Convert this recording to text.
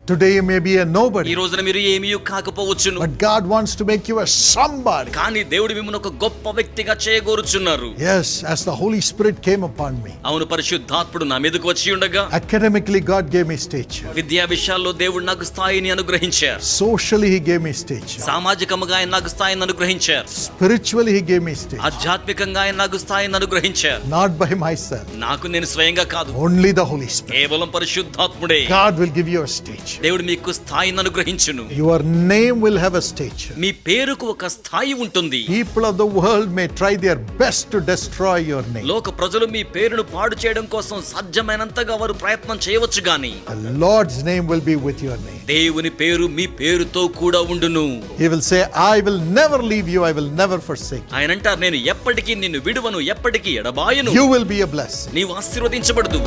Today you may be a nobody. ఈ రోజున మీరు ఏమీ కాకపోవచ్చును. But God wants to make you a somebody. కానీ దేవుడు మిమ్మల్ని ఒక గొప్ప వ్యక్తిగా చేయగోరుచున్నారు. Yes, as the Holy Spirit came upon me. అవును, పరిశుద్ధాత్ముడు నా మీదకు వచ్చి ఉండగా Academically God gave me stature. విద్యా విషయాల్లో దేవుడు నాకు స్థాయిని అనుగ్రహించారు. Socially he gave me stature. సామాజికంగా ఆయన నాకు స్థాయిని అనుగ్రహించారు. Spiritually he gave me stature. ఆధ్యాత్మికంగా ఆయన నాకు స్థాయిని అనుగ్రహించారు. Not by myself. నాకు నేను స్వయంగా కాదు, Only the Holy Spirit. కేవలం పరిశుద్ధాత్ముడే. God will give you a stature. దేవుడు మీకు స్థాయిని అనుగ్రహించును. Your name will have a stature. మీ పేరుకు ఒక స్థాయి ఉంటుంది. People of the world may try their best to destroy your name. లోక ప్రజలు మీ పేరును పాడు చేయడం కోసం సాధ్యమైనంతగా వారు ప్రయత్నం చేయవచ్చు గాని The Lord's name will be with your name. దేవుని పేరు మీ పేరుతో కూడా ఉండును. He will say, I will never leave you, I will never forsake you. ఆయన అంటారు, నేను ఎప్పటికీ నిన్ను విడువను, ఎప్పటికీ ఎడబాయను. You will be a blessing. నీవు ఆశీర్వదించబడదు.